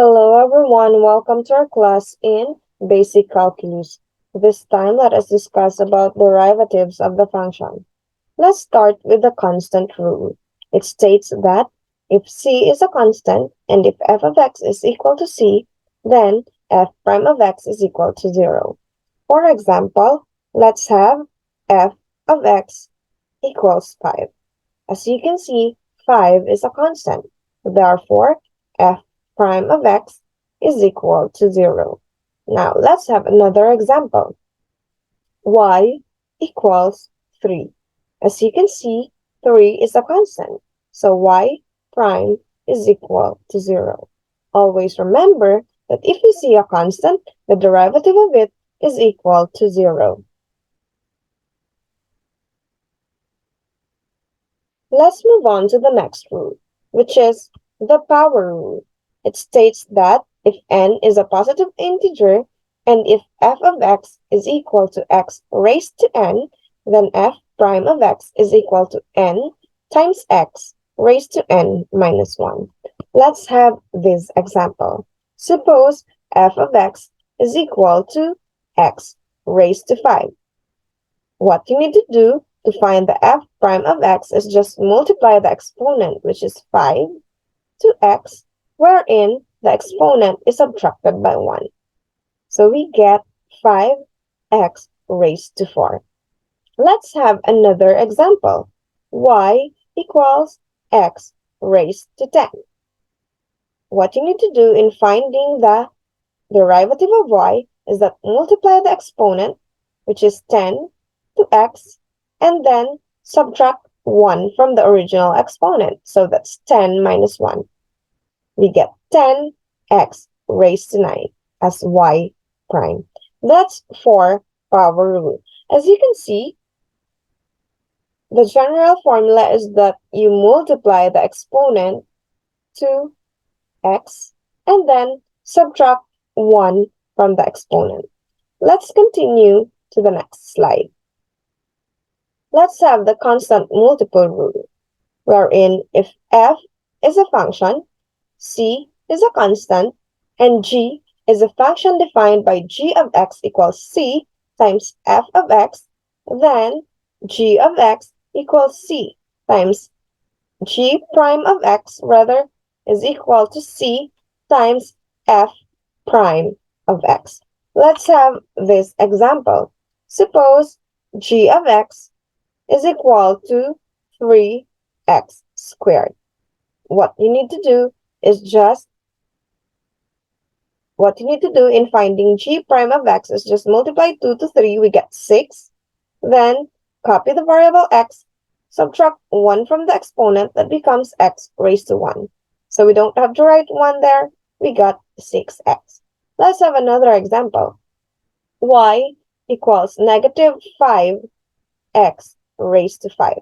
Hello everyone, welcome to our class in Basic Calculus. This time let us discuss about derivatives of the function. Let's start with the constant rule. It states that if c is a constant and if f of x is equal to c, then f prime of x is equal to 0. For example, let's have f of x equals 5. As you can see, 5 is a constant. Therefore, f prime of x is equal to 0. Now, let's have another example. Y equals 3. As you can see, 3 is a constant. So y prime is equal to 0. Always remember that if you see a constant, the derivative of it is equal to 0. Let's move on to the next rule, which is the power rule. It states that if n is a positive integer and if f of x is equal to x raised to n, then f prime of x is equal to n times x raised to n minus 1. Let's have this example. Suppose f of x is equal to x raised to 5. What you need to do to find the f prime of x is just multiply the exponent, which is 5, to x, wherein the exponent is subtracted by 1. So we get 5x raised to 4. Let's have another example. Y equals x raised to 10. What you need to do in finding the derivative of y is that multiply the exponent, which is 10, to x, and then subtract 1 from the original exponent. So that's 10 minus 1. We get 10x raised to 9 as y prime. That's for power rule. As you can see, the general formula is that you multiply the exponent to x and then subtract 1 from the exponent. Let's continue to the next slide. Let's have the constant multiple rule, wherein if f is a function, c is a constant, and g is a function defined by g of x equals c times f of x, then g of x equals c times g prime of x, rather, is equal to c times f prime of x. Let's have this example. Suppose g of x is equal to 3x squared. What you need to do in finding g prime of x is just multiply 2 to 3, we get 6. Then copy the variable x, subtract 1 from the exponent, that becomes x raised to 1. So we don't have to write 1 there, we got 6x. Let's have another example. Y equals negative 5x raised to 5.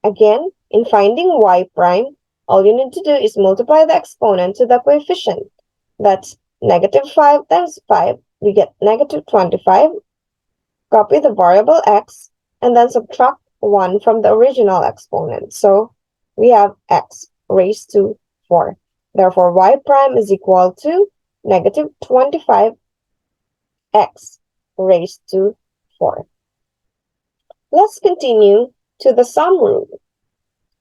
Again, in finding y prime, all you need to do is multiply the exponent to the coefficient. That's negative 5 times 5, we get negative 25. Copy the variable x, and then subtract 1 from the original exponent. So we have x raised to 4. Therefore, y prime is equal to negative 25x raised to 4. Let's continue to the sum rule.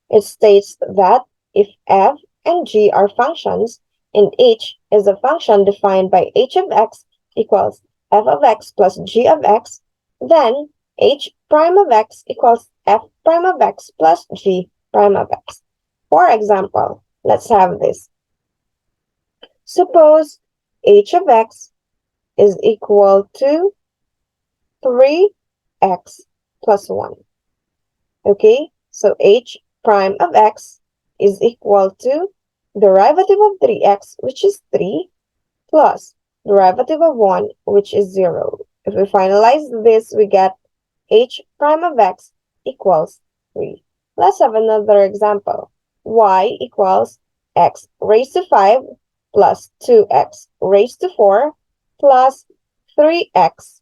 It states that if f and g are functions, and h is a function defined by h of x equals f of x plus g of x, then h prime of x equals f prime of x plus g prime of x. For example, let's have this. Suppose h of x is equal to 3x plus 1. Okay, so h prime of x is equal to derivative of 3x, which is 3, plus derivative of 1, which is 0. If we finalize this, we get h prime of x equals 3. Let's have another example. Y equals x raised to 5 plus 2x raised to 4 plus 3x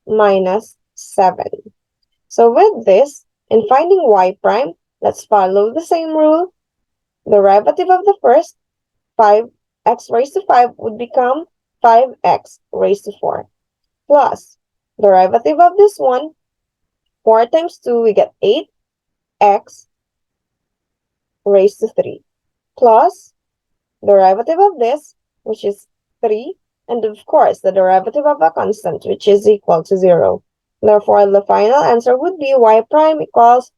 minus 7. So with this, in finding y prime, let's follow the same rule. Derivative of the first, 5 x raised to 5 would become 5x raised to 4 plus derivative of this one, 4 times 2, we get 8x raised to 3 plus derivative of this, which is 3, and of course, the derivative of a constant, which is equal to 0. Therefore, the final answer would be y prime equals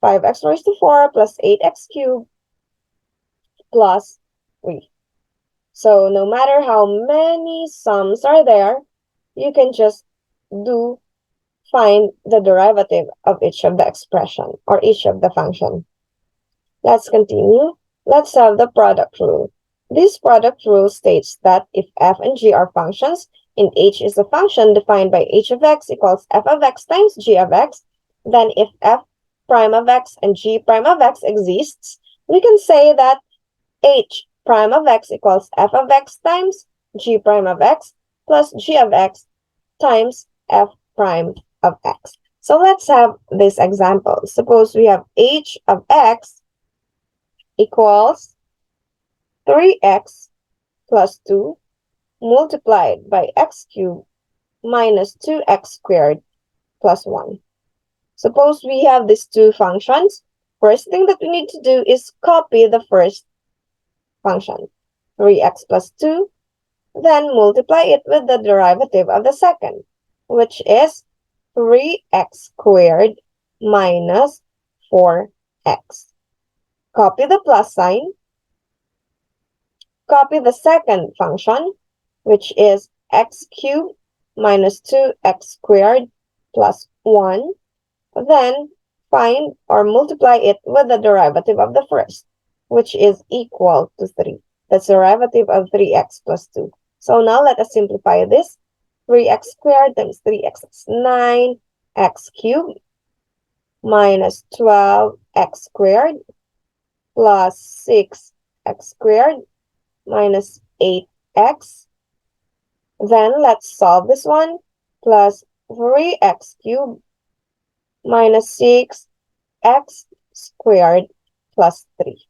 5x raised to 4 plus 8x cubed plus 3. So no matter how many sums are there, you can just find the derivative of each of the expression or each of the function. Let's continue. Let's have the product rule. This product rule states that if f and g are functions and h is a function defined by h of x equals f of x times g of x, then if f prime of x and g prime of x exists, we can say that h prime of x equals f of x times g prime of x plus g of x times f prime of x. So let's have this example. Suppose we have h of x equals 3x plus 2 multiplied by x cubed minus 2x squared plus 1. Suppose we have these two functions. First thing that we need to do is copy the first function, 3x plus 2, then multiply it with the derivative of the second, which is 3x squared minus 4x. Copy the plus sign. Copy the second function, which is x cubed minus 2x squared plus 1. Then find or multiply it with the derivative of the first, which is equal to 3. That's the derivative of 3x plus 2. So now let us simplify this. 3x squared times 3x is 9x cubed minus 12x squared plus 6x squared minus 8x. Then let's solve this one. Plus 3x cubed minus 6x squared plus 3.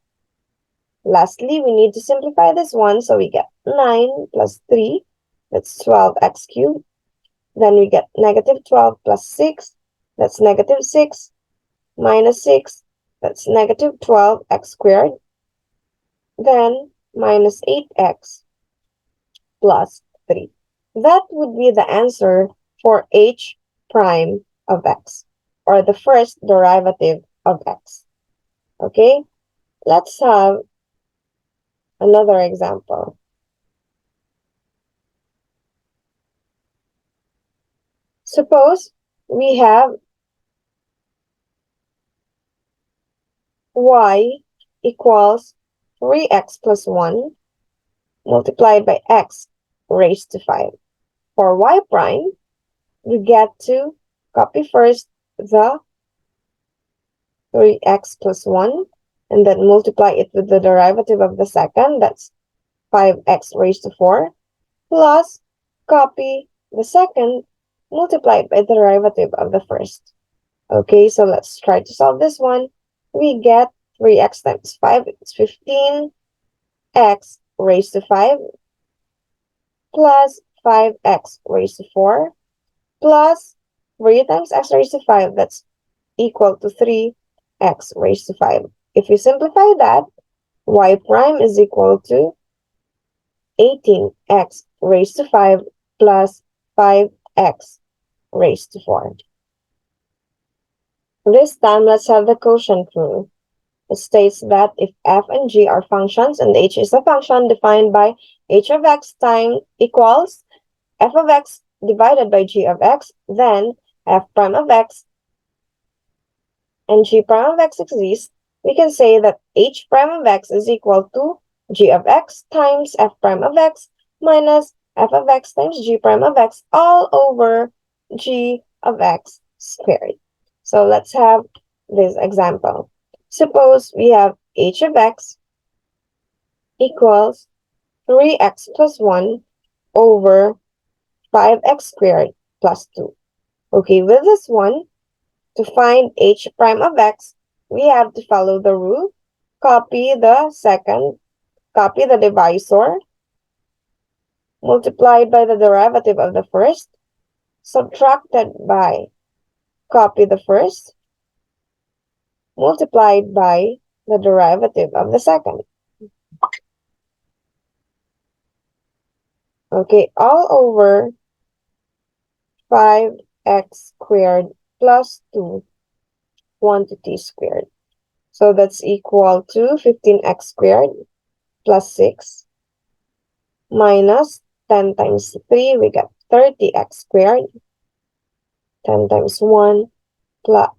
Lastly, we need to simplify this one, so we get 9 plus 3, that's 12x cubed. Then we get negative 12 plus 6, that's negative 6, minus 6, that's negative 12x squared. Then minus 8x plus 3. That would be the answer for h prime of x, or the first derivative of x. Okay, let's have another example. Suppose we have y equals 3x plus 1 multiplied by x raised to 5. For y prime, we get to copy first the 3x plus 1 and then multiply it with the derivative of the second, that's 5x raised to 4, plus copy the second multiplied by the derivative of the first. Okay, so let's try to solve this one. We get 3x times 5 is 15x raised to 5 plus 5x raised to 4 plus 3 times x raised to 5, that's equal to 3x raised to 5. If we simplify that, y prime is equal to 18x raised to 5 plus 5x raised to 4. This time, let's have the quotient rule. It states that if f and g are functions and h is a function defined by h of x time equals f of x divided by g of x, then f prime of x and g prime of x exist, we can say that h prime of x is equal to g of x times f prime of x minus f of x times g prime of x all over g of x squared. So let's have this example. Suppose we have h of x equals 3x plus 1 over 5x squared plus 2. Okay, with this one, to find h prime of x, we have to follow the rule. Copy the divisor, multiplied by the derivative of the first, subtracted by, copy the first, multiplied by the derivative of the second. Okay, all over 5x squared plus 2 quantity squared. So that's equal to 15x squared plus 6 minus 10 times 3, we got 30x squared. 10 times 1 plus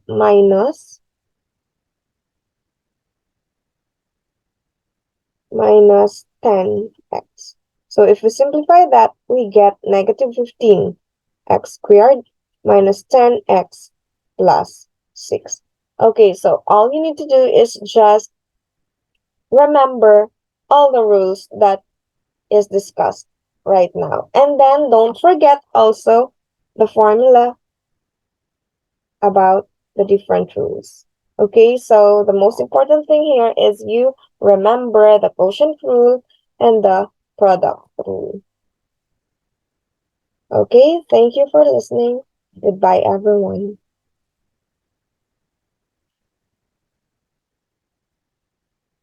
minus 10x. So if we simplify that, we get negative 15x squared minus 10x plus 6. Okay, so all you need to do is just remember all the rules that is discussed right now. And then don't forget also the formula about the different rules. Okay, so the most important thing here is you remember the quotient rule and the product rule. Okay, thank you for listening. Goodbye, everyone.